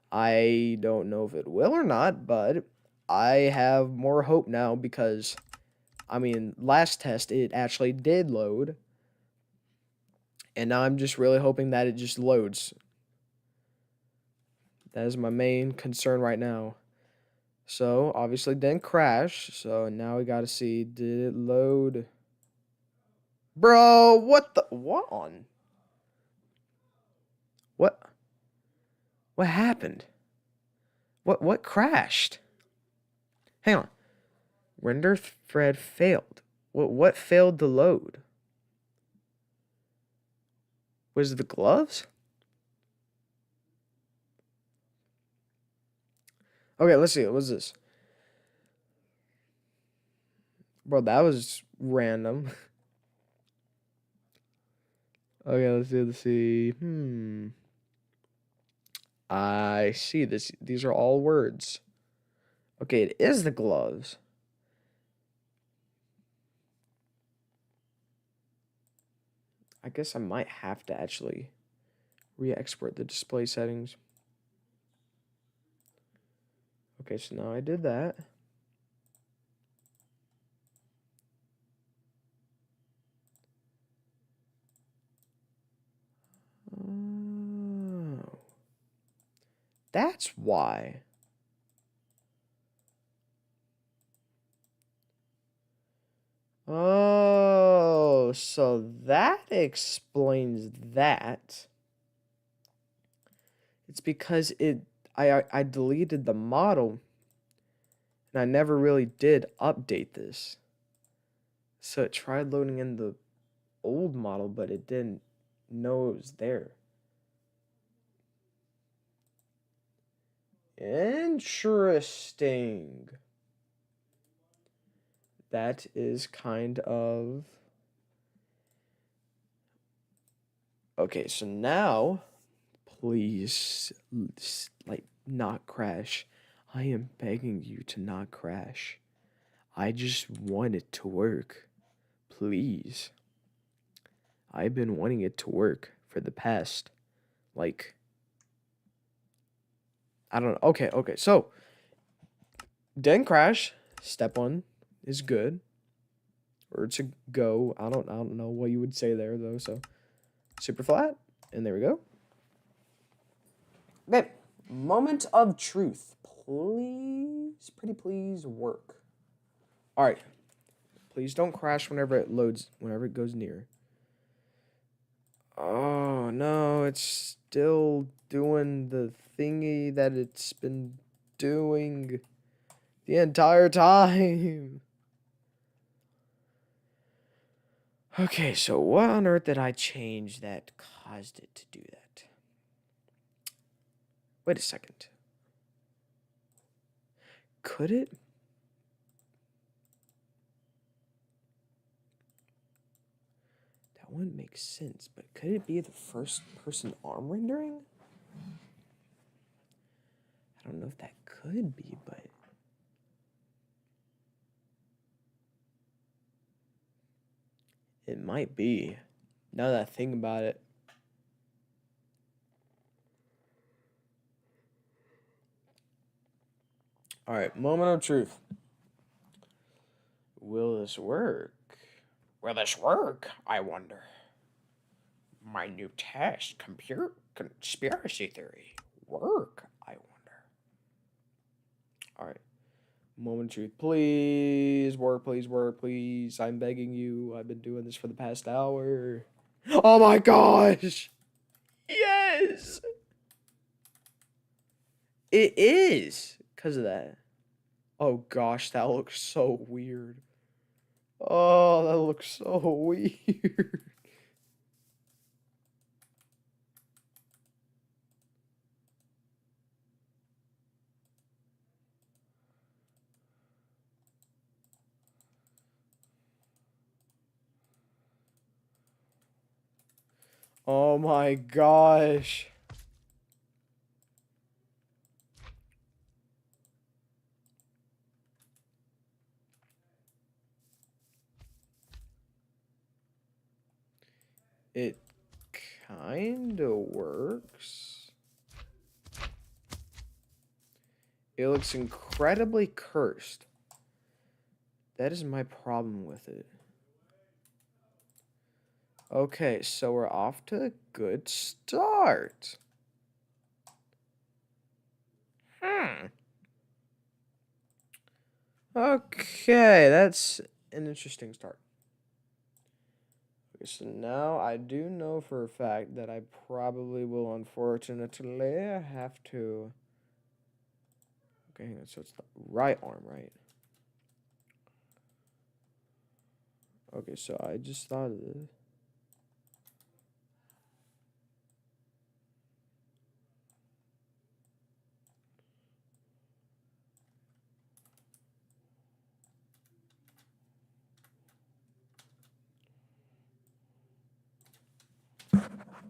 Speaker 1: I don't know if it will or not, but I have more hope now because, I mean, last test it actually did load, and now I'm just really hoping that it just loads. That is my main concern right now. So, obviously didn't crash, so now we gotta see, did it load? Bro, what on? What? What happened? What crashed? Hang on. Render thread failed. What failed to load? Was it the gloves? Okay, let's see. What was this? Bro, that was random. Okay, let's see. I see this. These are all words. Okay, it is the gloves. I guess I might have to actually re-export the display settings. Okay, so now I did that. Oh, that's why. Oh, so that explains that. It's because I deleted the model and I never really did update this. So it tried loading in the old model, but it didn't know it was there. Interesting. That is kind of... Okay, so now, please, like, not crash. I am begging you to not crash. I just want it to work. Please. I've been wanting it to work for the past, like... I don't know. Okay, so... Didn't crash. Step 1 is good. Or it's a go. I don't know what you would say there, though, so... Super flat. And there we go. Okay. Moment of truth. Please, pretty please work. Alright. Please don't crash whenever it loads, whenever it goes near. Oh, no. It's still doing the thingy that it's been doing the entire time. Okay, so what on earth did I change that caused it to do that? Wait a second. Could it? That wouldn't make sense, but could it be the first person arm rendering? I don't know if that could be, but... It might be. Now that I think about it. Alright, moment of truth. Will this work? Will this work, I wonder? My new test, conspiracy theory. Work, I wonder. Alright. Moment of truth. Please work, please work, please. I'm begging you. I've been doing this for the past hour. Oh my gosh! Yes! It is! Because of that. Oh gosh, that looks so weird. Oh, that looks so weird. Oh my gosh. It kinda works. It looks incredibly cursed. That is my problem with it. Okay, so we're off to a good start. Okay, that's an interesting start. Okay, so now I do know for a fact that I probably will, unfortunately, have to... Okay, so it's the right arm, right? Okay, so I just thought of this.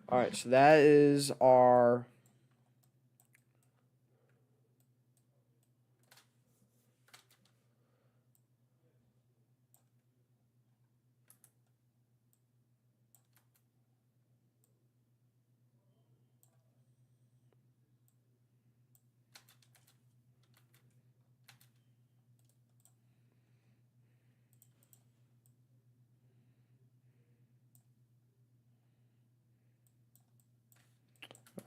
Speaker 1: Alright, so that is our...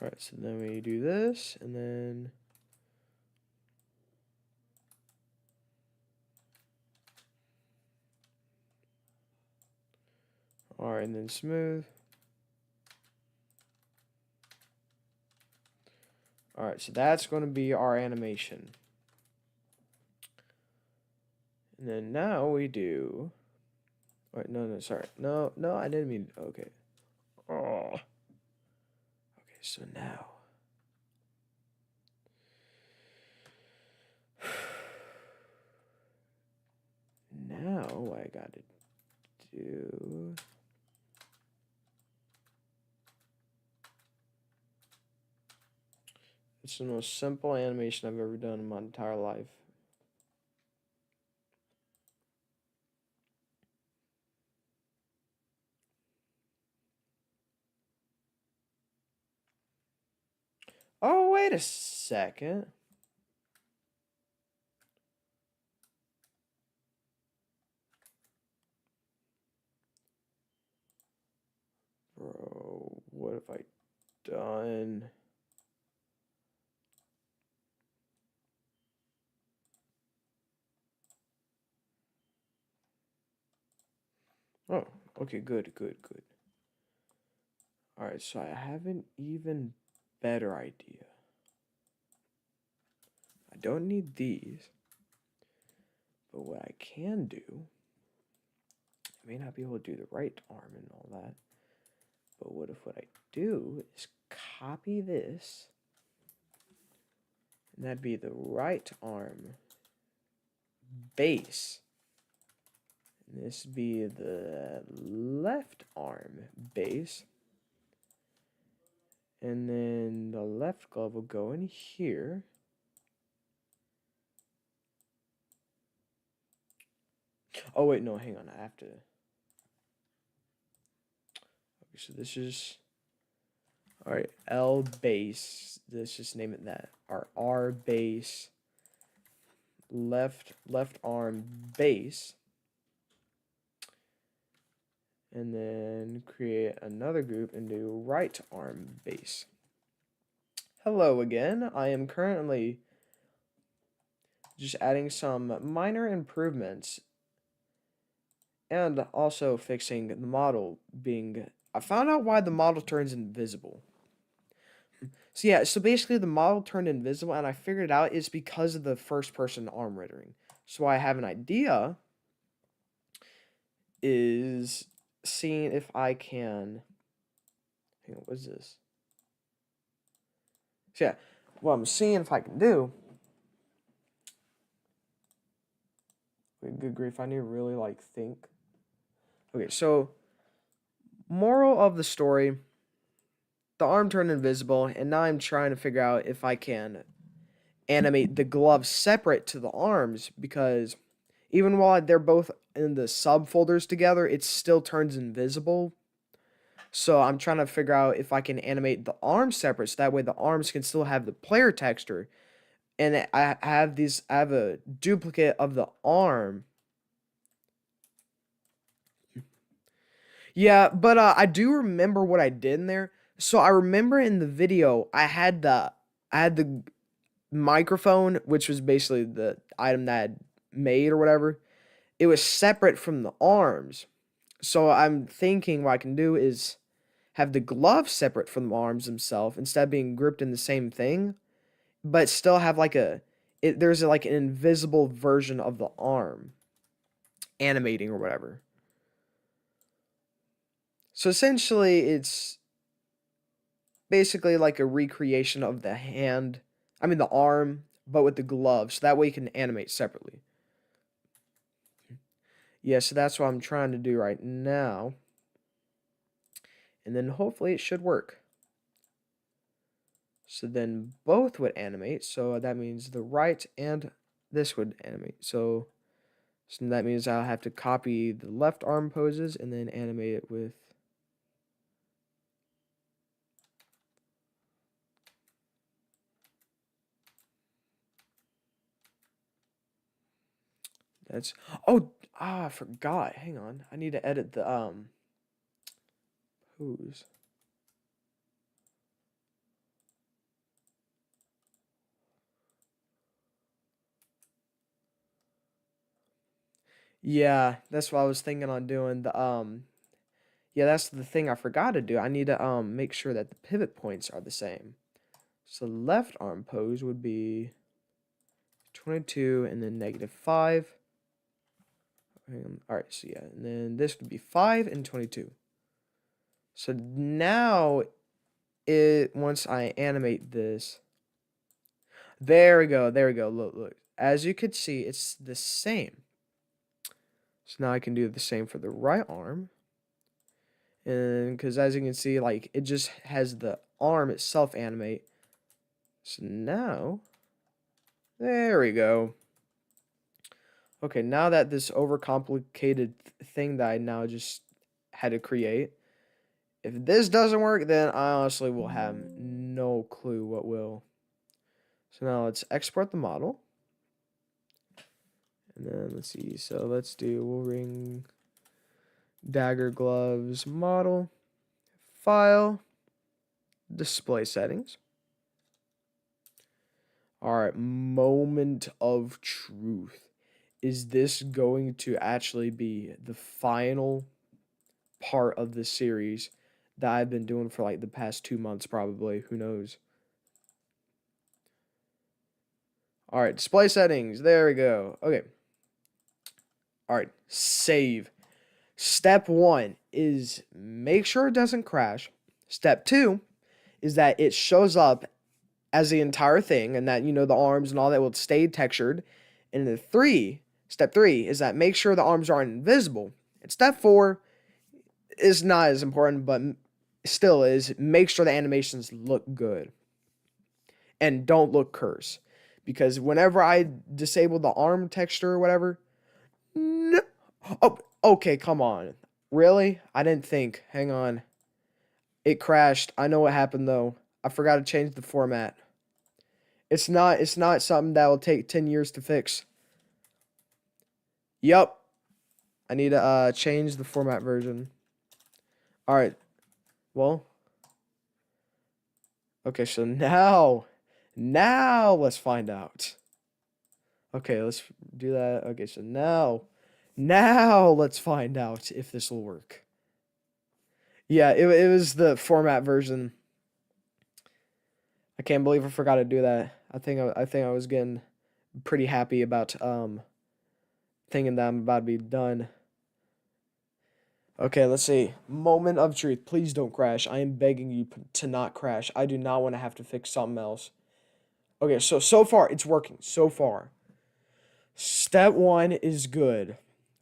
Speaker 1: Alright, so then we do this, and then... Alright, and then smooth. Alright, so that's going to be our animation. And then now we do... Wait, no, sorry. No, I didn't mean... Okay. Oh. Okay, so now... gotta do. It's the most simple animation I've ever done in my entire life. Oh, wait a second. Bro, what have I done? Oh, okay, good. Alright, so I have an even better idea. I don't need these. But what I can do, I may not be able to do the right arm and all that. But what if what I do is copy this, and that'd be the right arm base. And this be the left arm base. And then the left glove will go in here. Oh wait, no, hang on, I have to. Okay, so this is, all right, L base. Let's just name it that. Our R base. Left arm base. And then create another group and do right arm base. Hello again. I am currently just adding some minor improvements and also fixing the model being... I found out why the model turns invisible. So yeah, so basically the model turned invisible, and I figured it out it's because of the first person arm rendering. So I have an idea is seeing if I can... Hang on, what is this? So yeah, what I'm seeing if I can do... Good grief, I need to really, like, think. Okay, so... Moral of the story... The arm turned invisible, and now I'm trying to figure out if I can animate the gloves separate to the arms, because even while they're both in the subfolders together, it still turns invisible. So I'm trying to figure out if I can animate the arms separate, so that way the arms can still have the player texture. And I have a duplicate of the arm. Yeah, but I do remember what I did in there. So I remember in the video I had the microphone, which was basically the item that I had made or whatever. It was separate from the arms. So I'm thinking what I can do is have the gloves separate from the arms themselves instead of being grouped in the same thing, but still have like there's like an invisible version of the arm animating or whatever. So essentially it's basically like a recreation of the hand, I mean the arm, but with the gloves. So that way you can animate separately. Yeah, so that's what I'm trying to do right now. And then hopefully it should work. So then both would animate. So that means the right and this would animate. So that means I'll have to copy the left arm poses and then animate it with... That's... Oh, I forgot. Hang on. I need to edit the pose. Yeah, that's what I was thinking on doing. Yeah, that's the thing I forgot to do. I need to make sure that the pivot points are the same. So left arm pose would be 22 and then -5. All right, so yeah, and then this would be 5 and 22. So now once I animate this, there we go. Look. As you could see, it's the same. So now I can do the same for the right arm. And because as you can see, like, it just has the arm itself animate. So now, there we go. Okay, now that this overcomplicated thing that I now just had to create, if this doesn't work, then I honestly will have no clue what will. So now let's export the model. And then let's see. So let's do Wolverine Dagger gloves model, file, display settings. All right, moment of truth. Is this going to actually be the final part of the series that I've been doing for like the past 2 months probably? Who knows? All right, display settings. There we go. Okay. All right, save. Step 1 is make sure it doesn't crash. Step 2 is that it shows up as the entire thing and that, you know, the arms and all that will stay textured. And step 3 is that make sure the arms aren't invisible. And step 4 is not as important, but still is make sure the animations look good and don't look cursed. Because whenever I disable the arm texture or whatever, no. Oh, okay, come on. Really? I didn't think. Hang on. It crashed. I know what happened though. I forgot to change the format. It's not something that will take 10 years to fix. Yup. I need to change the format version. All right. Well. Okay, so now let's find out. Okay, let's do that. Okay, so now let's find out if this will work. Yeah, it was the format version. I can't believe I forgot to do that. I think I was getting pretty happy about thinking that I'm about to be done. Okay, let's see. Moment of truth. Please don't crash. I am begging you to not crash. I do not want to have to fix something else. Okay, so far it's working. So far. Step 1 is good.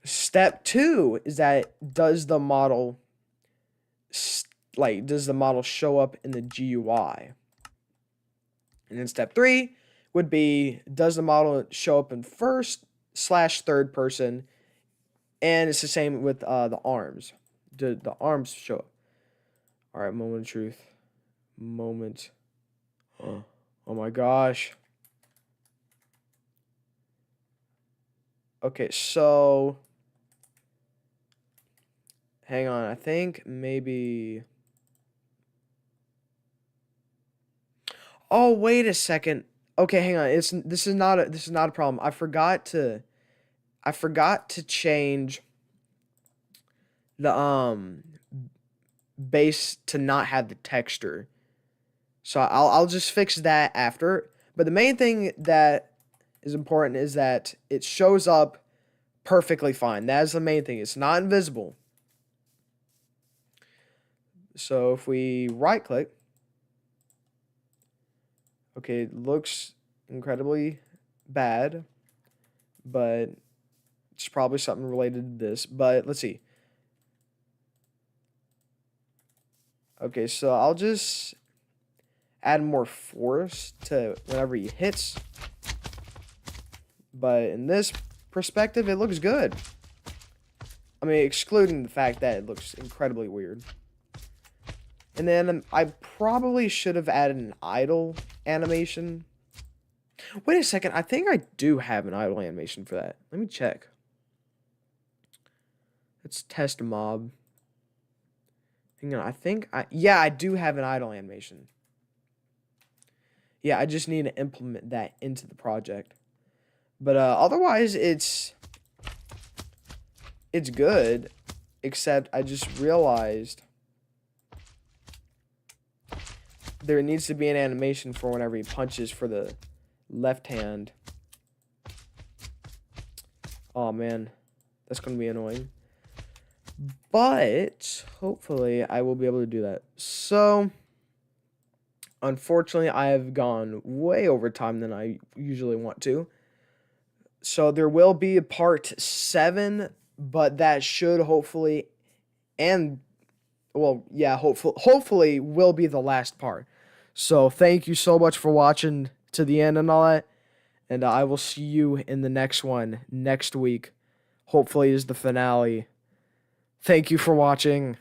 Speaker 1: Step 2 is that does the model show up in the GUI? And then step 3 would be, does the model show up in first/third person? And it's the same with the arms. Do the arms show up? All right, moment of truth. Moment. Oh my gosh. Okay, so hang on. I think maybe. Oh, wait a second. Okay, hang on. This is not a problem. I forgot to change the base to not have the texture. So I'll just fix that after. But the main thing that is important is that it shows up perfectly fine. That is the main thing. It's not invisible. So if we right click, okay, it looks incredibly bad, but it's probably something related to this. But let's see. Okay, so I'll just add more force to whenever he hits. But in this perspective, it looks good. I mean, excluding the fact that it looks incredibly weird. And then I probably should have added an idle animation. Wait a second. I think I do have an idle animation for that. Let me check. Let's test mob. Hang on. Yeah, I do have an idle animation. Yeah, I just need to implement that into the project. But otherwise, it's good. Except I just realized there needs to be an animation for whenever he punches for the left hand. Oh, man. That's going to be annoying. But hopefully I will be able to do that. So, unfortunately, I have gone way over time than I usually want to. So there will be a part 7 but that should hopefully, and well, yeah, hopefully will be the last part. So thank you so much for watching to the end and all that, and I will see you in the next one next week. Hopefully is the finale. Thank you for watching.